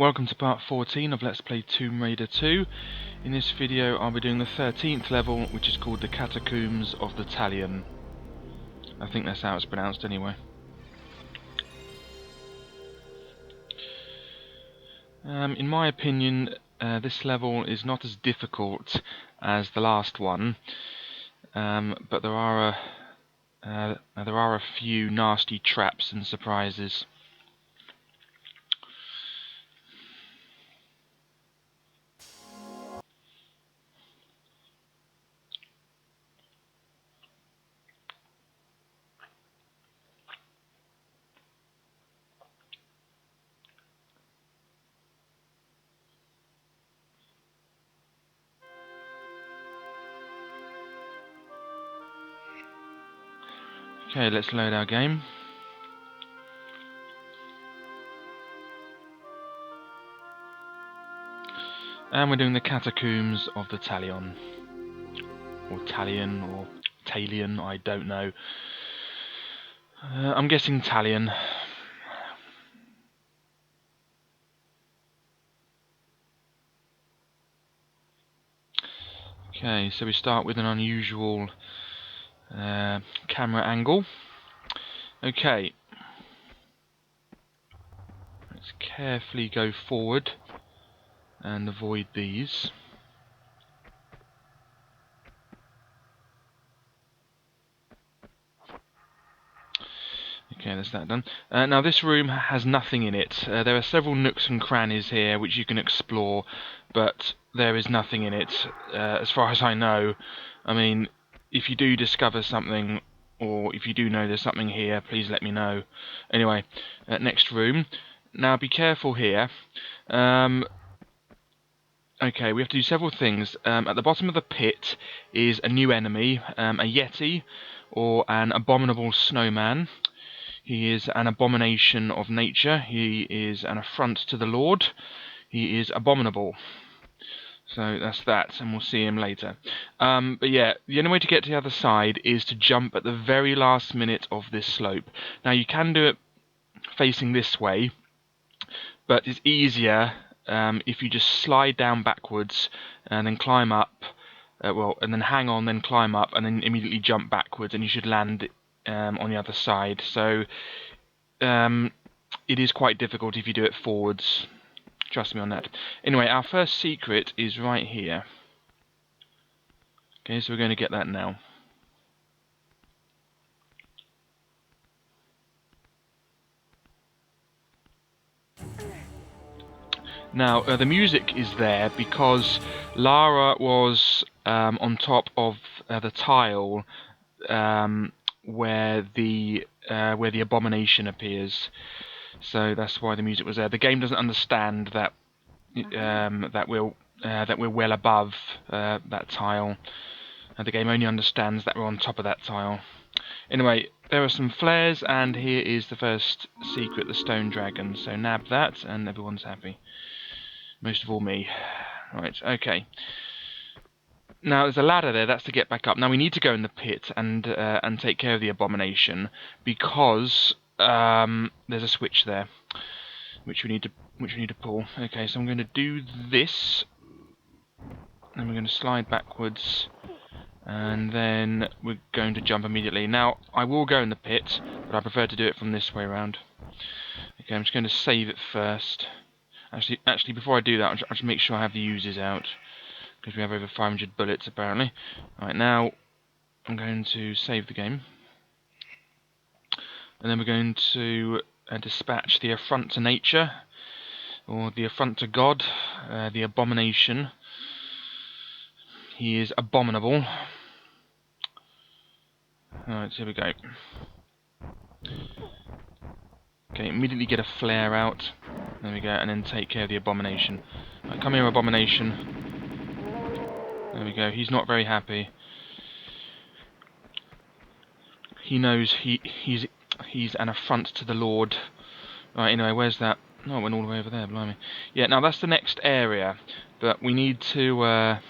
Welcome to part 14 of Let's Play Tomb Raider 2. In this video I'll be doing the 13th level, which is called the Catacombs of the Talion. I think that's how it's pronounced anyway. In my opinion, this level is not as difficult as the last one, but there are a few nasty traps and surprises. Okay, let's load our game. And we're doing the Catacombs of the Talion. Or Talion, or Talion, I don't know. I'm guessing Talion. Okay, so we start with an unusual camera angle. Okay, let's carefully go forward and avoid these. Okay, that's that done. Now this room has nothing in it. There are several nooks and crannies here which you can explore, but there is nothing in it, as far as I know. I mean, if you do discover something, or if you do know there's something here, please let me know. Anyway, next room. Now be careful here. Okay, we have to do several things. At the bottom of the pit is a new enemy, a yeti, or an abominable snowman. He is an abomination of nature. He is an affront to the Lord. He is abominable. So that's that, and we'll see him later. But yeah, the only way to get to the other side is to jump at the very last minute of this slope. Now you can do it facing this way, but it's easier if you just slide down backwards and then climb up, and then hang on, then climb up, and then immediately jump backwards, and you should land on the other side. So it is quite difficult if you do it forwards. Trust me on that. Anyway, our first secret is right here. Okay, so we're going to get that now. Now, the music is there because Lara was on top of the tile where the abomination appears. So that's why the music was there. The game doesn't understand that that we're well above that tile. The game only understands that we're on top of that tile. Anyway, there are some flares, and here is the first secret, the stone dragon. So nab that, and everyone's happy. Most of all me. Right, okay. Now there's a ladder there, that's to get back up. Now we need to go in the pit and take care of the abomination, because there's a switch there which we need to pull. Okay, so I'm going to do this, and we're going to slide backwards, and then we're going to jump immediately. Now I will go in the pit, but I prefer to do it from this way around. Okay, I'm just going to save it first. Actually, before I do that, I'll just make sure I have the uses out, because we have over 500 bullets apparently. Right, now I'm going to save the game, and then we're going to dispatch the affront to nature, or the affront to God, the abomination. He is abominable. Alright, here we go. Okay, immediately get a flare out. There we go, and then take care of the abomination. Right, come here, abomination. There we go, he's not very happy. He knows he's an affront to the Lord. Right, anyway, where's that? Oh, it went all the way over there, blimey. Yeah, now that's the next area, but we need to, I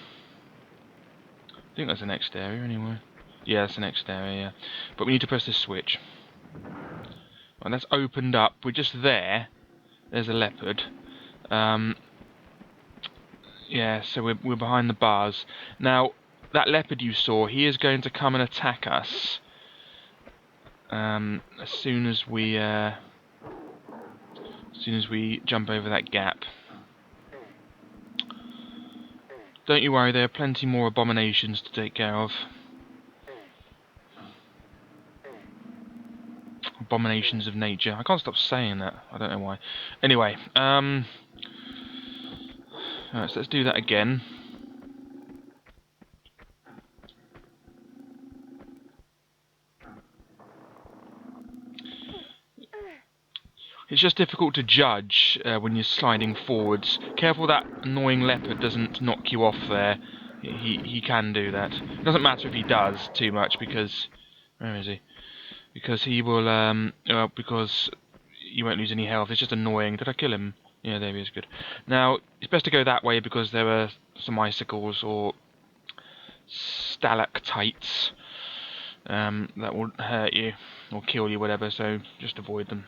think that's the next area anyway. Yeah, that's the next area, yeah. But we need to press this switch. Right, that's opened up, we're just there. There's a leopard. Yeah, so we're behind the bars. Now, that leopard you saw, he is going to come and attack us. As soon as we jump over that gap. Don't you worry, there are plenty more abominations to take care of. Abominations of nature. I can't stop saying that. I don't know why. Anyway, alright, so let's do that again. It's just difficult to judge when you're sliding forwards. Careful that annoying leopard doesn't knock you off there. He can do that. It doesn't matter if he does too much because... Where is he? Because he will, because you won't lose any health. It's just annoying. Did I kill him? Yeah, there he is. Good. Now, it's best to go that way because there are some icicles or stalactites that will hurt you or kill you, whatever, so just avoid them.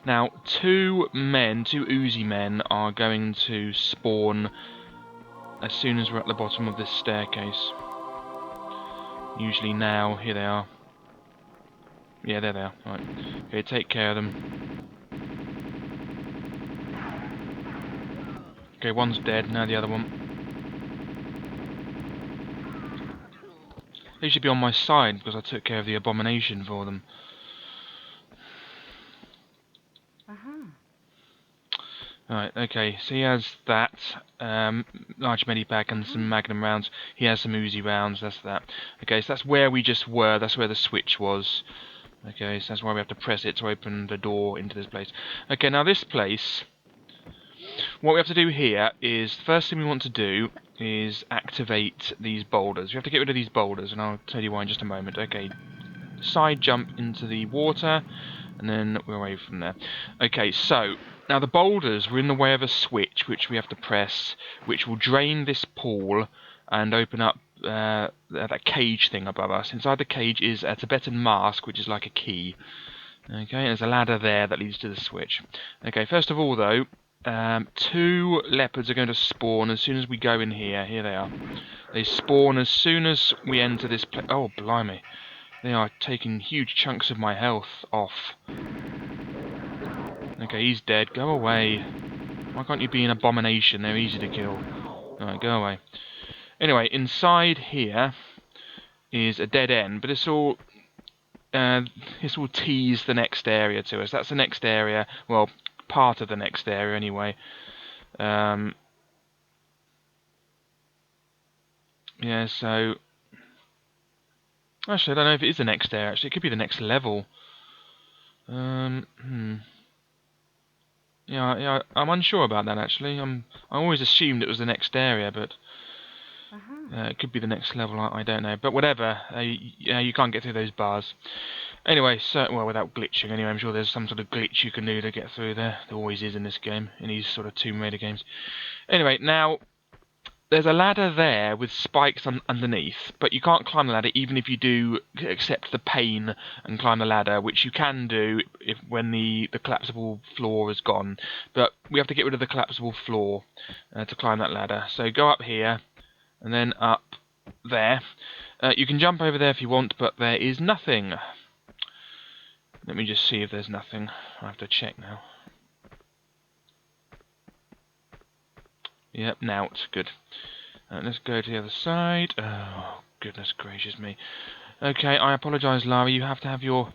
Now, two Uzi men are going to spawn as soon as we're at the bottom of this staircase. Usually now. Here they are. Yeah, there they are. Right. Okay, take care of them. Okay, one's dead, now the other one. They should be on my side because I took care of the abomination for them. Alright, okay, so he has that, large medipack and some magnum rounds. He has some Uzi rounds, that's that. Okay, so that's where we just were, that's where the switch was. Okay, so that's why we have to press it to open the door into this place. Okay, now this place, what we have to do here is, the first thing we want to do is activate these boulders. We have to get rid of these boulders, and I'll tell you why in just a moment. Okay, side jump into the water, and then we're away from there. Okay, so now the boulders were in the way of a switch which we have to press, which will drain this pool and open up that cage thing above us. Inside the cage is a Tibetan mask, which is like a key. Okay, there's a ladder there that leads to the switch. Okay, first of all though, two leopards are going to spawn as soon as we go in here. Here they are. They spawn as soon as we enter this place. Oh, blimey. They are taking huge chunks of my health off. Okay, he's dead. Go away. Why can't you be an abomination? They're easy to kill. Alright, go away. Anyway, inside here is a dead end, but this will tease the next area to us. That's the next area. Well, part of the next area anyway. Yeah, so actually I don't know if it is the next area. Actually, it could be the next level. Yeah, I'm unsure about that actually. I always assumed it was the next area, but it could be the next level. I don't know, but whatever. You can't get through those bars. Anyway, so well, without glitching. Anyway, I'm sure there's some sort of glitch you can do to get through there. There always is in this game, in these sort of Tomb Raider games. Anyway, now there's a ladder there with spikes underneath, but you can't climb the ladder even if you do accept the pain and climb the ladder, which you can do when the collapsible floor is gone. But we have to get rid of the collapsible floor to climb that ladder. So go up here and then up there. You can jump over there if you want, but there is nothing. Let me just see if there's nothing. I have to check now. Yep, nout. Good. Let's go to the other side. Oh, goodness gracious me. Okay, I apologise, Lara. You have to have your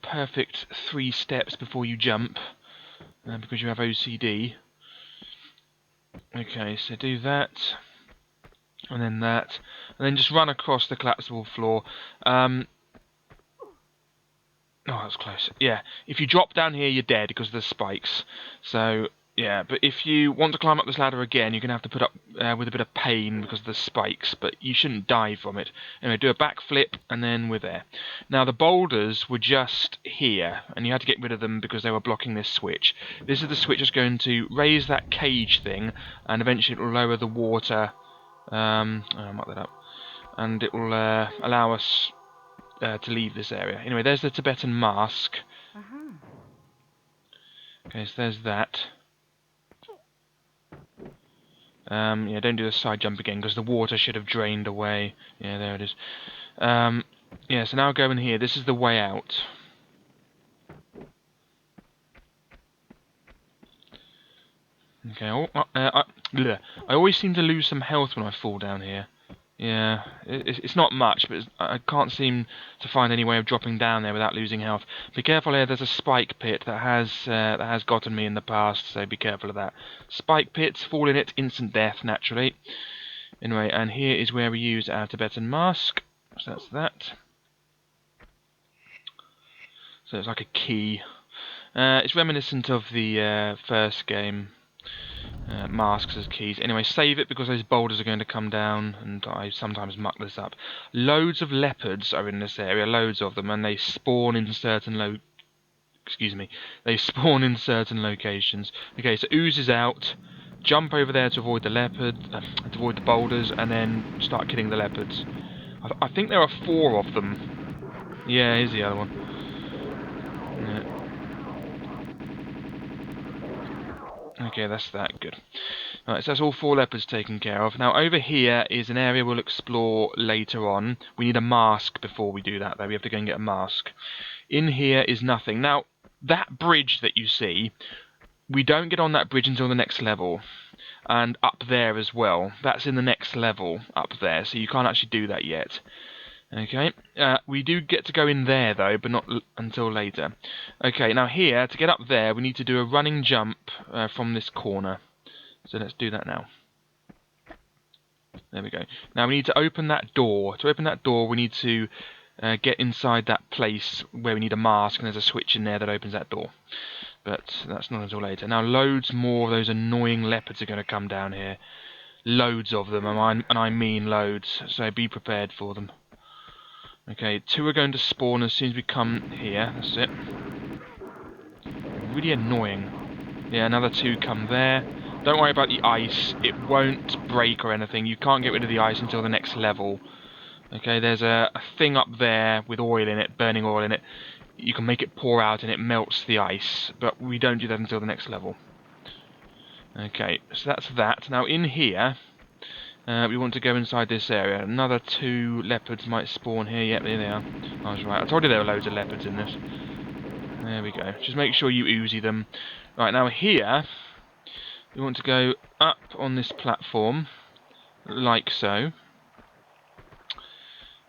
perfect 3 steps before you jump, because you have OCD. Okay, so do that, and then that, and then just run across the collapsible floor. Oh, that was close. Yeah, if you drop down here, you're dead because of the spikes. So, yeah, but if you want to climb up this ladder again, you're going to have to put up with a bit of pain because of the spikes, but you shouldn't die from it. Anyway, do a backflip, and then we're there. Now, the boulders were just here, and you had to get rid of them because they were blocking this switch. This is the switch that's going to raise that cage thing, and eventually it will lower the water. I'll mark that up. And it will allow us to leave this area. Anyway, there's the Tibetan mask. Okay, so there's that. Yeah, don't do the side jump again, because the water should have drained away. Yeah, there it is. Yeah, so now go in here. This is the way out. Okay, I always seem to lose some health when I fall down here. Yeah, it's not much, but I can't seem to find any way of dropping down there without losing health. Be careful here, there's a spike pit that has gotten me in the past, so be careful of that. Spike pits, fall in it, instant death, naturally. Anyway, and here is where we use our Tibetan mask. So that's that. So it's like a key. It's reminiscent of the first game. Masks as keys. Anyway, save it because those boulders are going to come down, and I sometimes muck this up. Loads of leopards are in this area, loads of them, and they spawn in certain they spawn in certain locations. Okay, so oozes out. Jump over there to avoid the to avoid the boulders, and then start killing the leopards. I think there are 4 of them. Yeah, here's the other one. Yeah. Okay, that's that. Good. Right, so that's all 4 leopards taken care of. Now, over here is an area we'll explore later on. We need a mask before we do that, though. We have to go and get a mask. In here is nothing. Now, that bridge that you see, we don't get on that bridge until the next level. And up there as well. That's in the next level, up there, so you can't actually do that yet. Okay, we do get to go in there though, but not until later. Okay, now here, to get up there, we need to do a running jump from this corner. So let's do that now. There we go. Now we need to open that door. To open that door, we need to get inside that place where we need a mask, and there's a switch in there that opens that door. But that's not until later. Now loads more of those annoying leopards are going to come down here. Loads of them, and I mean loads, so be prepared for them. Okay, 2 are going to spawn as soon as we come here. That's it. Really annoying. Yeah, another 2 come there. Don't worry about the ice. It won't break or anything. You can't get rid of the ice until the next level. Okay, there's a thing up there with oil in it, burning oil in it. You can make it pour out and it melts the ice, but we don't do that until the next level. Okay, so that's that. Now in here, we want to go inside this area. Another 2 leopards might spawn here. Yep, there they are. I was right. I told you there were loads of leopards in this. There we go. Just make sure you oozy them. Right, now here, we want to go up on this platform, like so.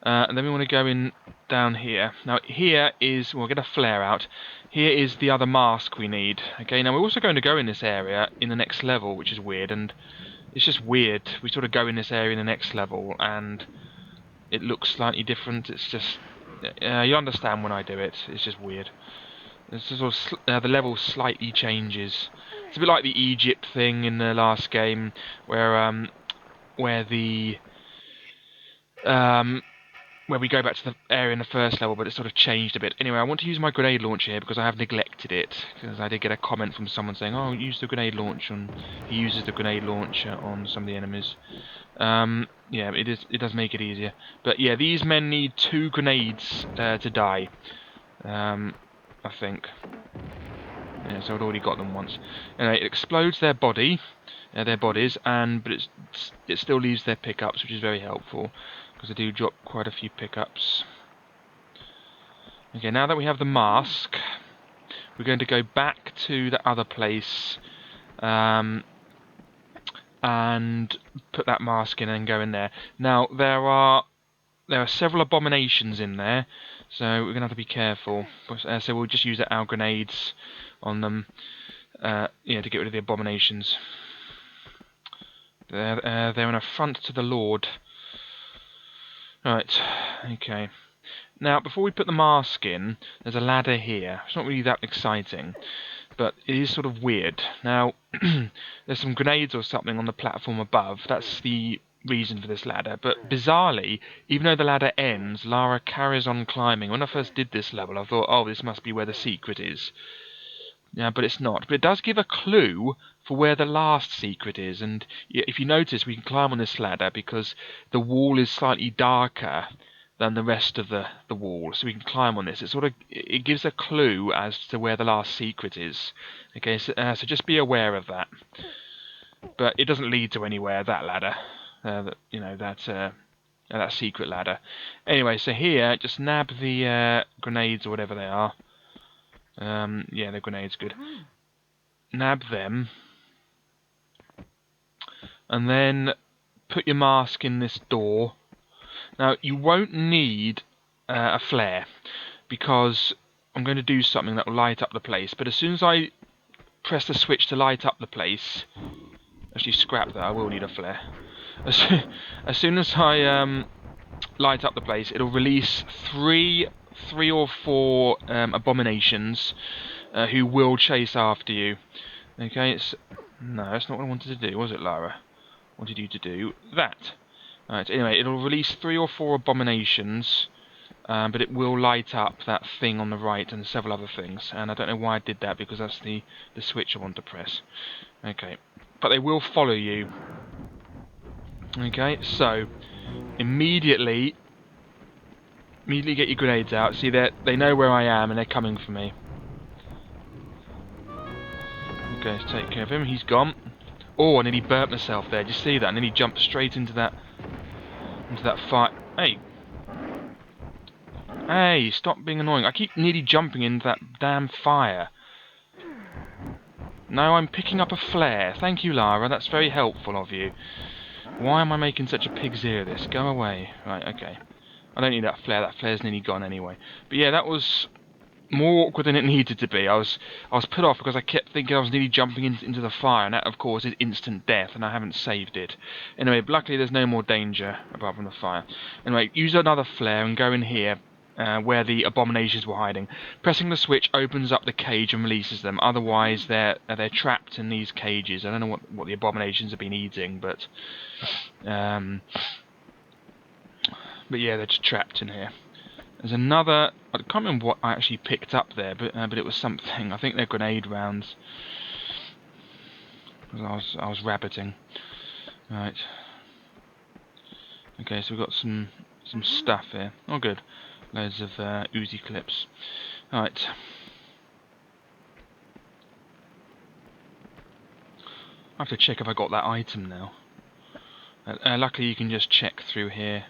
And then we want to go in down here. Now here is, we'll get a flare out. Here is the other mask we need. Okay, now we're also going to go in this area in the next level, which is weird, and it's just weird. We sort of go in this area in the next level, and it looks slightly different. It's just, you understand when I do it. It's just weird. It's sort of, the level slightly changes. It's a bit like the Egypt thing in the last game, where we go back to the area in the first level, but it's sort of changed a bit. Anyway, I want to use my grenade launcher here because I have neglected it. Because I did get a comment from someone saying, "Oh, use the grenade launcher." He uses the grenade launcher on some of the enemies. Yeah, it does make it easier. But yeah, these men need 2 grenades to die. I think. Yeah, so I'd already got them once. Anyway, it explodes their bodies, but it still leaves their pickups, which is very helpful. Because I do drop quite a few pickups. Okay, now that we have the mask, we're going to go back to the other place and put that mask in and go in there. Now there are several abominations in there, so we're going to have to be careful. So we'll just use our grenades on them, to get rid of the abominations. They're an affront to the Lord. Right, okay. Now, before we put the mask in, there's a ladder here. It's not really that exciting, but it is sort of weird. Now, there's some grenades or something on the platform above. That's the reason for this ladder. But bizarrely, even though the ladder ends, Lara carries on climbing. When I first did this level, I thought, oh, this must be where the secret is. Yeah, but it's not. But it does give a clue for where the last secret is. And if you notice, we can climb on this ladder because the wall is slightly darker than the rest of the wall. So we can climb on this. It gives a clue as to where the last secret is. Okay, so just be aware of that. but it doesn't lead to anywhere. That ladder, that secret ladder. Anyway, so here, just nab the grenades or whatever they are. Yeah, the grenades, good. Nab them, and then put your mask in this door. Now, you won't need a flare, because I'm going to do something that will light up the place, but as soon as I press the switch to light up the place... Actually, scrap that, I will need a flare. As soon as I light up the place, it'll release three or four abominations who will chase after you. Okay, no, that's not what I wanted to do, was it, Lara? I wanted you to do that. Alright, anyway, it'll release 3 or 4 abominations, but it will light up that thing on the right and several other things. And I don't know why I did that, because that's the switch I want to press. Okay, but they will follow you. Okay, so immediately get your grenades out. See, they know where I am and they're coming for me. Okay, let's take care of him. He's gone. Oh, I nearly burnt myself there. Did you see that? I nearly jumped straight into that fight. Hey, stop being annoying. I keep nearly jumping into that damn fire. No, I'm picking up a flare. Thank you, Lara. That's very helpful of you. Why am I making such a pig's ear of this? Go away. Right, okay. I don't need that flare. That flare's nearly gone anyway. But yeah, that was more awkward than it needed to be. I was put off because I kept thinking I was nearly jumping into the fire, and that, of course, is instant death, and I haven't saved it. Anyway, luckily there's no more danger apart from the fire. Anyway, use another flare and go in here. Where the abominations were hiding. Pressing the switch opens up the cage and releases them. Otherwise, they're trapped in these cages. I don't know what the abominations have been eating, but yeah, they're just trapped in here. There's another. I can't remember what I actually picked up there, but it was something. I think they're grenade rounds. Because I was rabbiting. Right. Okay, so we've got some stuff here. Oh, good. Loads of Uzi clips. Alright. I have to check if I got that item now. Luckily you can just check through here.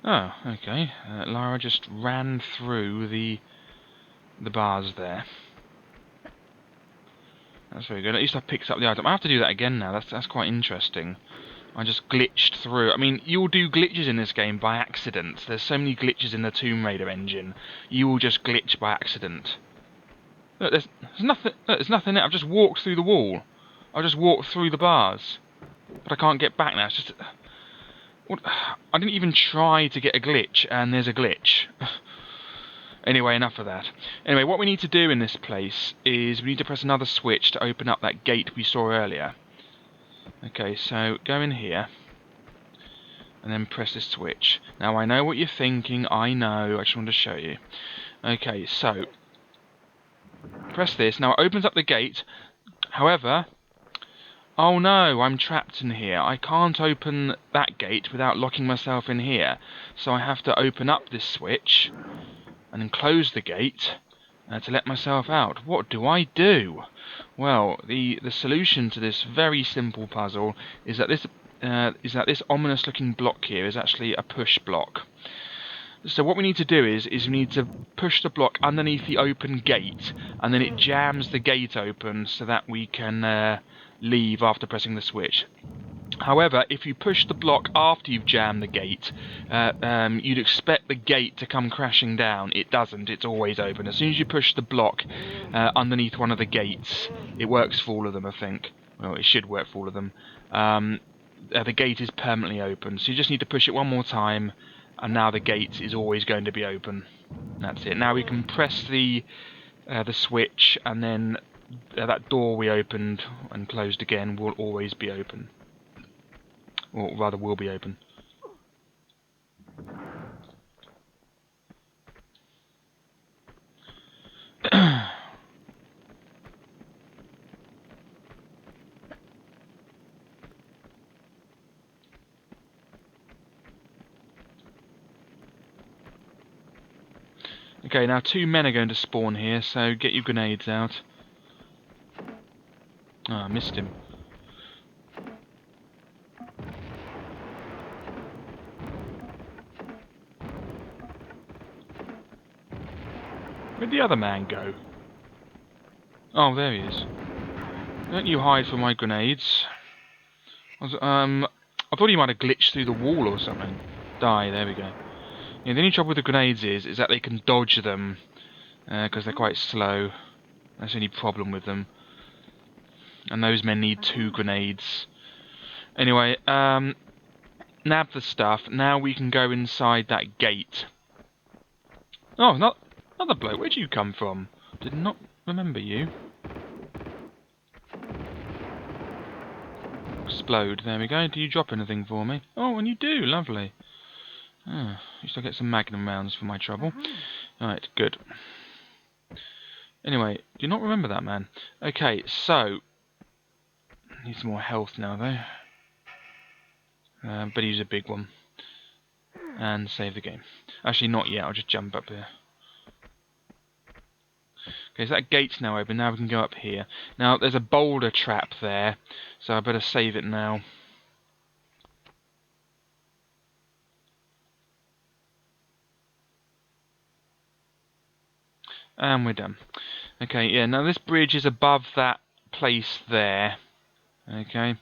Oh, okay. Lara just ran through the bars there. That's very good. At least I picked up the item. I have to do that again now. That's quite interesting. I just glitched through. I mean, you'll do glitches in this game by accident. There's so many glitches in the Tomb Raider engine. You will just glitch by accident. Look, there's nothing. Look, there's nothing there. I've just walked through the wall. I've just walked through the bars, but I can't get back now. It's just. What? I didn't even try to get a glitch, and there's a glitch. Anyway, enough of that. Anyway, what we need to do in this place is we need to press another switch to open up that gate we saw earlier. Okay, so go in here, and then press this switch. Now, I know what you're thinking, I know, I just want to show you. Okay, so, press this. Now, it opens up the gate, however, oh no, I'm trapped in here. I can't open that gate without locking myself in here. So I have to open up this switch, and then close the gate, to let myself out. What do I do? Well, the solution to this very simple puzzle is that this ominous-looking block here is actually a push block. So what we need to do is we need to push the block underneath the open gate, and then it jams the gate open so that we can leave after pressing the switch. However, if you push the block after you've jammed the gate, you'd expect the gate to come crashing down. It doesn't, it's always open. As soon as you push the block underneath one of the gates, it works for all of them, I think. Well, it should work for all of them. The gate is permanently open, so you just need to push it one more time, and now the gate is always going to be open. That's it. Now we can press the switch, and then that door we opened and closed again will always be open. Or rather, will be open. Okay, now 2 men are going to spawn here, so get your grenades out. Oh, I missed him. Where'd the other man go? Oh, there he is. Don't you hide from my grenades. I thought he might have glitched through the wall or something. Die, there we go. Yeah, the only trouble with the grenades is that they can dodge them, because they're quite slow. That's the only problem with them. And those men need 2 grenades. Anyway, nab the stuff. Now we can go inside that gate. Oh, not another bloke. Where'd you come from? Did not remember you. Explode. There we go. Do you drop anything for me? Oh, and you do. Lovely. Oh, at least I get some magnum rounds for my trouble. Alright, good. Anyway, do you not remember that man? Okay, so... Need some more health now, though. But use a big one. And save the game. Actually, not yet. I'll just jump up here. Okay, so that gate's now open. Now we can go up here. Now, there's a boulder trap there, so I better save it now. And we're done. Okay, yeah, now this bridge is above that place there. Okay.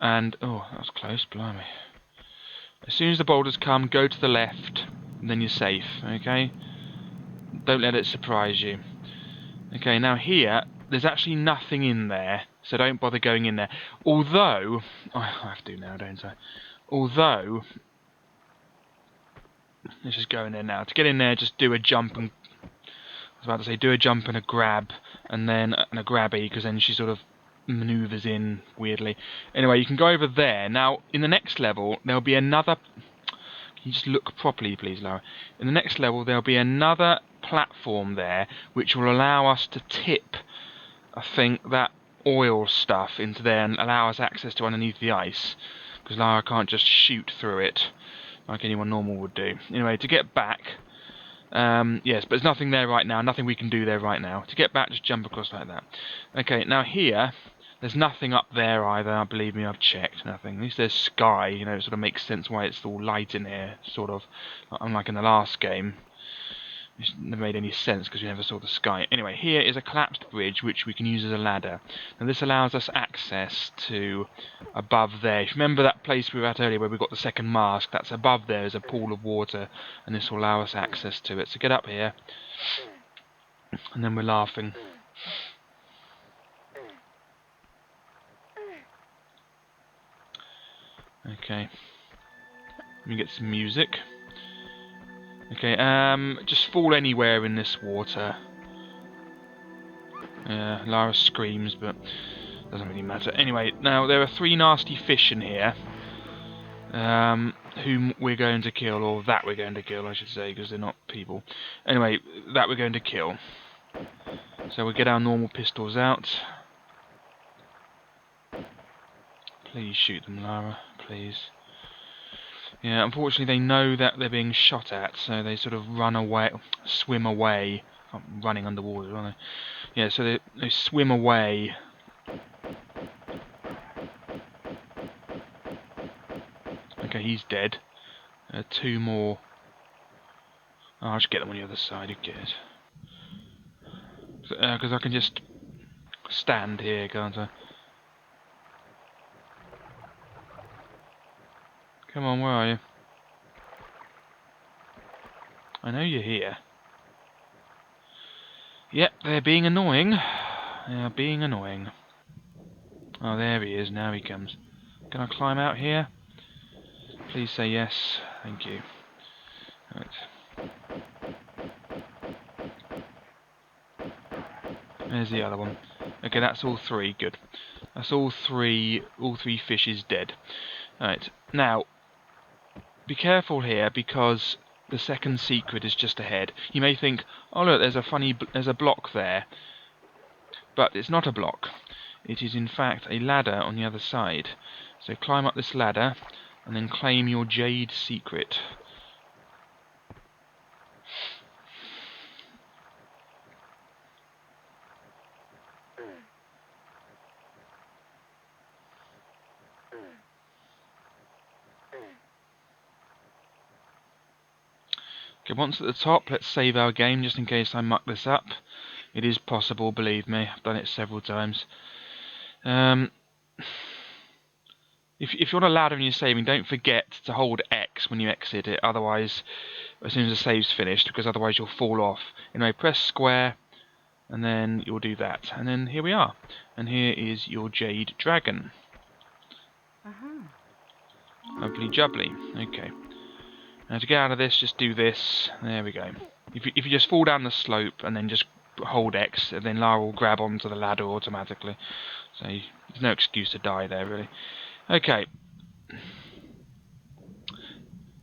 And, oh, that was close, blimey. As soon as the boulders come, go to the left, and then you're safe, okay? Don't let it surprise you. Okay, now here, there's actually nothing in there, so don't bother going in there. Although, oh, I have to now, don't I? Although, let's just go in there now. To get in there, just do a jump and, I was about to say, do a jump and a grab, and then a grabby, because then she sort of maneuvers in weirdly. Anyway, you can go over there. Now, in the next level, there'll be another... Can you just look properly, please, Laura? In the next level, there'll be another platform there, which will allow us to tip, I think, that oil stuff into there and allow us access to underneath the ice. Because Lara can't just shoot through it like anyone normal would do. Anyway, to get back... yes, but there's nothing there right now, nothing we can do there right now. To get back, just jump across like that. Okay, now here, there's nothing up there either, believe me, I've checked, nothing. At least there's sky, you know, it sort of makes sense why it's all light in here, sort of. Unlike in the last game. It never made any sense because you never saw the sky. Anyway, here is a collapsed bridge which we can use as a ladder. Now this allows us access to above there. If you remember that place we were at earlier where we got the second mask, that's above there is a pool of water, and this will allow us access to it. So get up here, and then we're laughing. Okay. Let me get some music. Okay, just fall anywhere in this water. Yeah, Lara screams, but doesn't really matter. Anyway, now there are 3 nasty fish in here, whom we're going to kill, or that we're going to kill, I should say, because they're not people. Anyway, that we're going to kill. So we'll get our normal pistols out. Please shoot them, Lara, please. Yeah, unfortunately they know that they're being shot at, so they sort of run away, swim away. I'm running underwater, aren't they? Yeah, so they swim away. Okay, he's dead. 2 more. Oh, I'll just get them on the other side, who cares? Because I can just stand here, can't I? Come on, where are you? I know you're here. Yep, they're being annoying. They are being annoying. Oh, there he is. Now he comes. Can I climb out here? Please say yes. Thank you. Right. There's the other one. Okay, that's all 3. Good. That's all 3. All 3 fishes dead. Alright. Now, be careful here because the second secret is just ahead. You may think, oh look, there's a block there. But it's not a block. It is in fact a ladder on the other side. So climb up this ladder and then claim your jade secret. Okay, once at the top, let's save our game just in case I muck this up. It is possible, believe me. I've done it several times. If you're on a ladder and you're saving, don't forget to hold X when you exit it. Otherwise, as soon as the save's finished, because otherwise you'll fall off. Anyway, press square, and then you'll do that. And then here we are. And here is your jade dragon. Lovely jubbly. Okay. Now to get out of this, just do this. There we go. If you just fall down the slope and then just hold X, and then Lara will grab onto the ladder automatically. So there's no excuse to die there, really. Okay.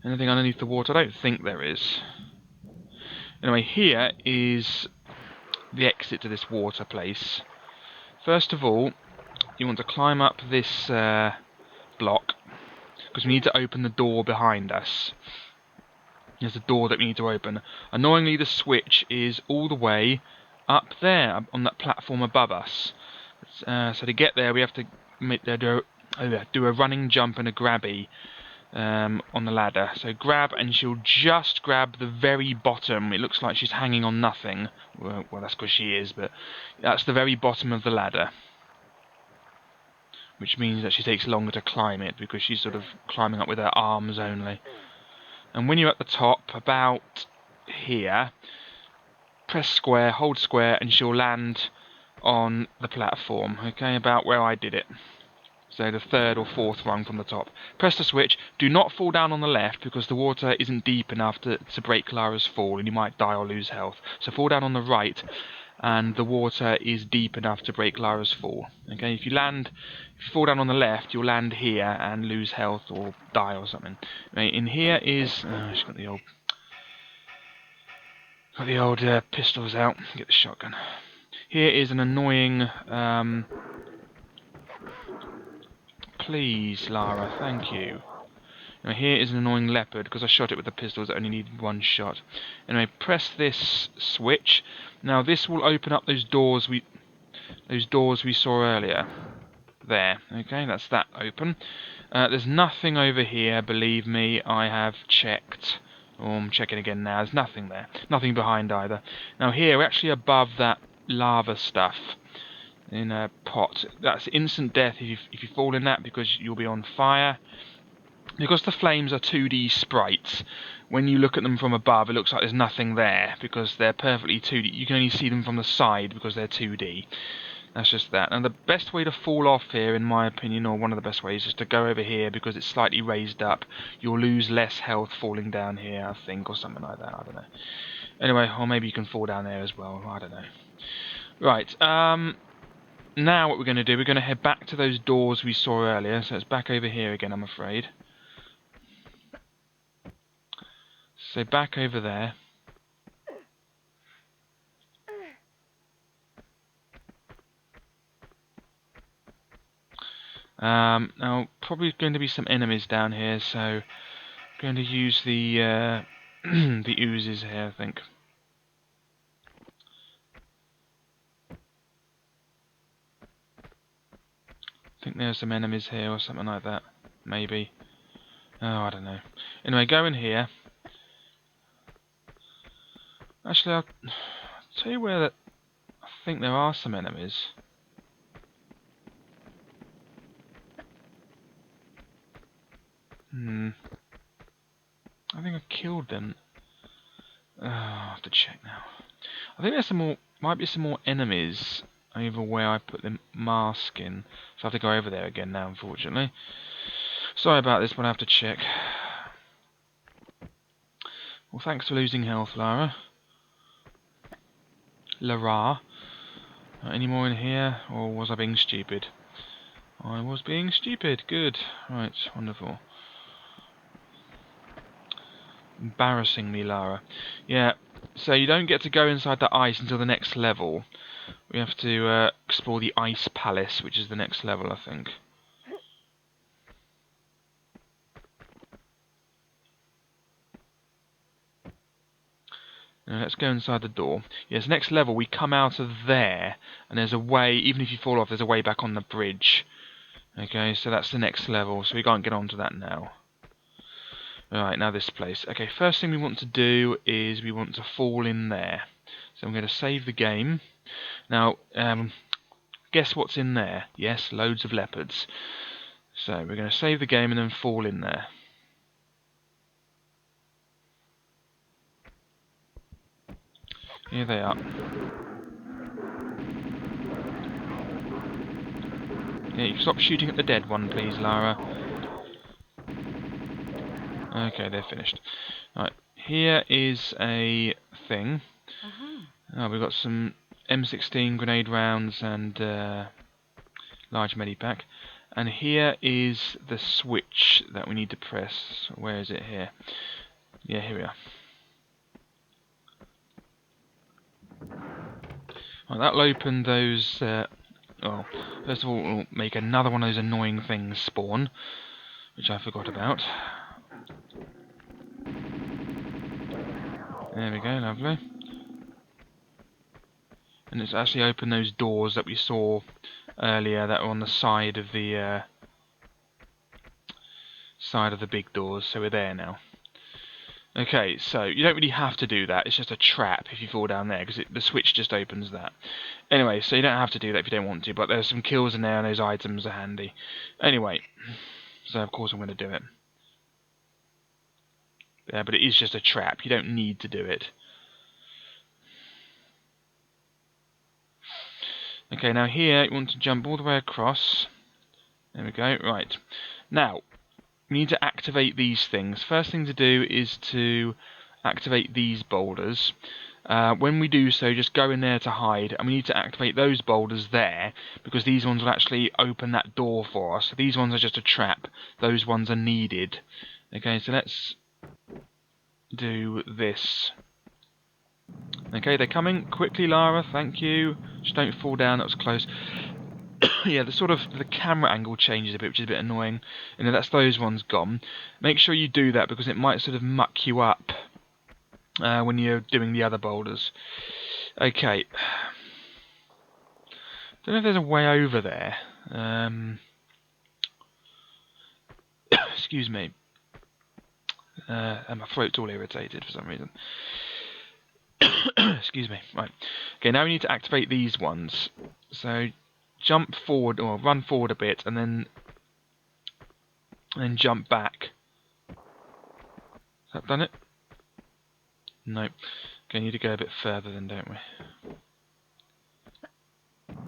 Anything underneath the water? I don't think there is. Anyway, here is the exit to this water place. First of all, you want to climb up this block, because we need to open the door behind us. There's a door that we need to open. Annoyingly, the switch is all the way up there, on that platform above us. So to get there, we have to do a running jump and a grabby on the ladder. So grab, and she'll just grab the very bottom. It looks like she's hanging on nothing. Well, that's because she is, but that's the very bottom of the ladder. Which means that she takes longer to climb it, because she's sort of climbing up with her arms only. And when you're at the top, about here, press square, hold square, and she'll land on the platform, okay, about where I did it. So the third or fourth rung from the top. Press the switch. Do not fall down on the left, because the water isn't deep enough to break Lara's fall, and you might die or lose health. So fall down on the right, and the water is deep enough to break Lara's fall. Okay, if you fall down on the left, you'll land here and lose health or die or something. Right, in here is she's got the old pistols out. Get the shotgun. Here is an annoying. Please, Lara, thank you. Now here is an annoying leopard, because I shot it with the pistols that only needed one shot. Anyway, press this switch. Now this will open up those doors we saw earlier. There, okay, that's that open. There's nothing over here, believe me, I have checked. Oh, I'm checking again now, there's nothing there. Nothing behind either. Now here, we're actually above that lava stuff in a pot. That's instant death if you fall in that, because you'll be on fire. Because the flames are 2D sprites, when you look at them from above, it looks like there's nothing there, because they're perfectly 2D. You can only see them from the side, because they're 2D. That's just that. And the best way to fall off here, in my opinion, or one of the best ways, is to go over here, because it's slightly raised up. You'll lose less health falling down here, I think, or something like that. I don't know. Anyway, or maybe you can fall down there as well. I don't know. Right. Now what we're going to do, we're going to head back to those doors we saw earlier. So it's back over here again, I'm afraid. So back over there. Now, probably going to be some enemies down here, so I'm going to use the the oozes here, I think. I think there's some enemies here or something like that, maybe. Oh, I don't know. Anyway, go in here. Actually, I'll tell you where I think there are some enemies. I think I killed them. Oh, I'll have to check now. I think there's some more. Might be some more enemies over where I put the mask in. So I have to go over there again now, unfortunately. Sorry about this, but I have to check. Well, thanks for losing health, Lara. Lara. Any more in here, or was I being stupid? I was being stupid. Good. Right, wonderful. Embarrassing me, Lara. Yeah, so you don't get to go inside the ice until the next level. We have to explore the Ice Palace, which is the next level, I think. Now let's go inside the door. Yes, next level, we come out of there, and there's a way, even if you fall off, there's a way back on the bridge. Okay, so that's the next level, so we can't get onto that now. Alright, now this place. Okay, first thing we want to do is we want to fall in there. So I'm going to save the game. Now, guess what's in there? Yes, loads of leopards. So we're going to save the game and then fall in there. Here they are. Yeah, you stop shooting at the dead one, please, Lara. Okay, they're finished. Right, here is a thing. We've got some M16 grenade rounds and large medipack. And here is the switch that we need to press. Where is it here? Yeah, here we are. Right, that'll open those... well, first of all, we'll make another one of those annoying things spawn, which I forgot about. There we go, lovely. And it's actually opened those doors that we saw earlier that were on the side of the big doors, so we're there now. Okay, so you don't really have to do that, it's just a trap if you fall down there, because the switch just opens that. Anyway, so you don't have to do that if you don't want to, but there's some kills in there and those items are handy. Anyway, so of course I'm going to do it. Yeah, but it is just a trap, you don't need to do it. Okay, now here you want to jump all the way across. There we go, right. Now, we need to activate these things. First thing to do is to activate these boulders. When we do so, just go in there to hide, and we need to activate those boulders there, because these ones will actually open that door for us. So these ones are just a trap, those ones are needed. Okay, so let's do this. Okay, they're coming. Quickly, Lara, thank you. Just don't fall down, that was close. Yeah, the camera angle changes a bit, which is a bit annoying. You know, that's those ones gone. Make sure you do that because it might sort of muck you up when you're doing the other boulders. Okay. Don't know if there's a way over there. Excuse me. And my throat's all irritated for some reason. Excuse me. Right. Okay, now we need to activate these ones. So jump forward or run forward a bit and then jump back. Has that done it? No. Okay, need to go a bit further then, don't we?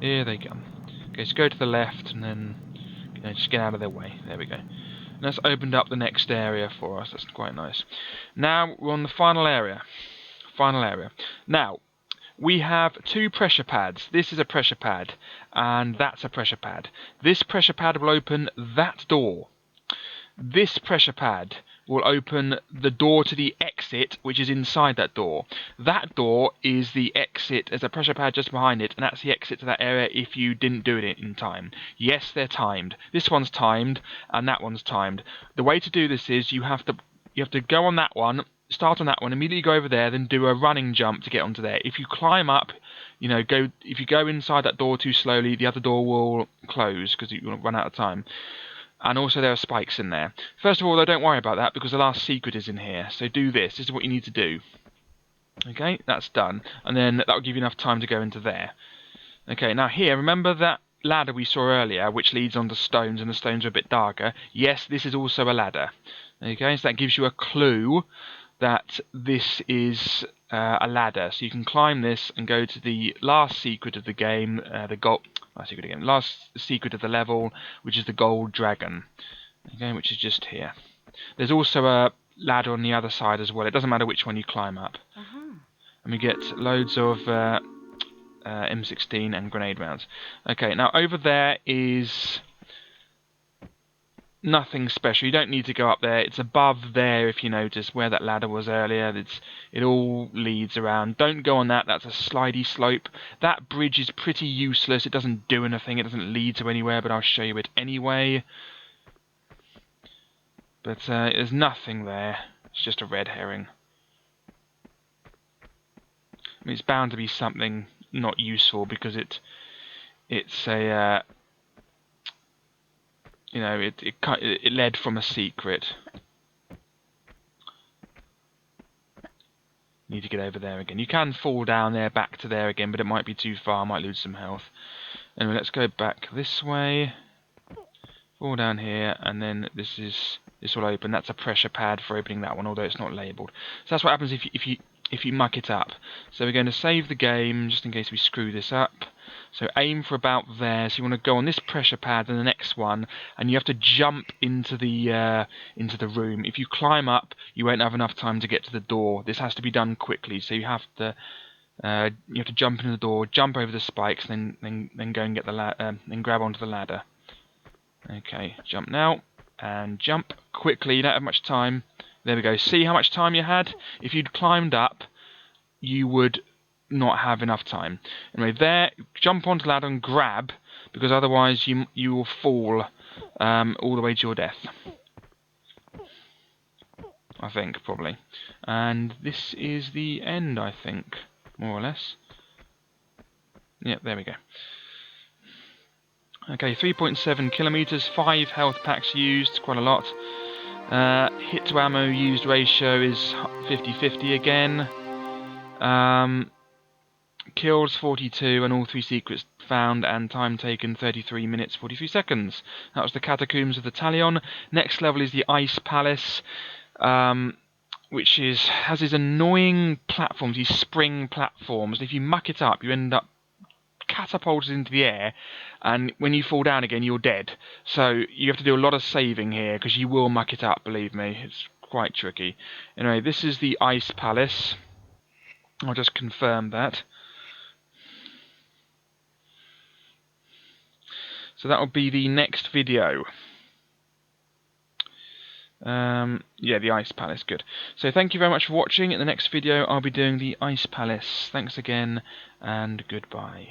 Here they come. Okay, so go to the left and then just get out of their way. There we go. And that's opened up the next area for us. That's quite nice. Now we're on the final area. Final area. Now, we have two pressure pads. This is a pressure pad, and that's a pressure pad. This pressure pad will open that door. This pressure pad will open the door to the exit, which is inside that door. That door is the exit. There's a pressure pad just behind it, and that's the exit to that area if you didn't do it in time. Yes, they're timed. This one's timed, and that one's timed. The way to do this is you have to go on that one, start on that one, immediately go over there, then do a running jump to get onto there. If you climb up, if you go inside that door too slowly, the other door will close because you will run out of time. And also there are spikes in there. First of all, though, don't worry about that because the last secret is in here. So do this. This is what you need to do. Okay, that's done. And then that will give you enough time to go into there. Okay, now here, remember that ladder we saw earlier, which leads onto stones, and the stones are a bit darker? Yes, this is also a ladder. Okay, so that gives you a clue that this is a ladder. So you can climb this and go to the last secret of the game, last secret of the level, which is the gold dragon. Okay, which is just here. There's also a ladder on the other side as well. It doesn't matter which one you climb up. And we get loads of M16 and grenade rounds. Okay, now over there is nothing special. You don't need to go up there. It's above there, if you notice, where that ladder was earlier. It all leads around. Don't go on that. That's a slidey slope. That bridge is pretty useless. It doesn't do anything. It doesn't lead to anywhere, but I'll show you it anyway. But there's nothing there. It's just a red herring. I mean, it's bound to be something not useful because it's a it led from a secret. You need to get over there again. You can fall down there, back to there again, but it might be too far. I might lose some health. Anyway, let's go back this way. Fall down here, and then this will open. That's a pressure pad for opening that one, although it's not labelled. So that's what happens if you muck it up. So we're going to save the game just in case we screw this up. So aim for about there. So you want to go on this pressure pad and the next one, and you have to jump into the room. If you climb up, you won't have enough time to get to the door. This has to be done quickly. So you have to jump into the door, jump over the spikes, then go and get the then grab onto the ladder. Okay, jump now, and jump quickly, you don't have much time. There we go, see how much time you had? If you'd climbed up, you would not have enough time. Anyway, there, jump onto the ladder and grab, because otherwise you will fall all the way to your death. I think, probably. And this is the end, I think, more or less. Yep, there we go. Okay, 3.7 kilometers, 5 health packs used, quite a lot. Hit to ammo used ratio is 50-50 again. Kills 42 and all 3 secrets found, and time taken 33 minutes 43 seconds. That was the Catacombs of the Talion. Next level is the Ice Palace, which has these annoying platforms, these spring platforms. And if you muck it up, you end up catapulted into the air, and when you fall down again, you're dead. So you have to do a lot of saving here, because you will muck it up, believe me. It's quite tricky. Anyway, this is the Ice Palace. I'll just confirm that. So that will be the next video. Yeah, the Ice Palace, good. So thank you very much for watching. In the next video, I'll be doing the Ice Palace. Thanks again, and goodbye.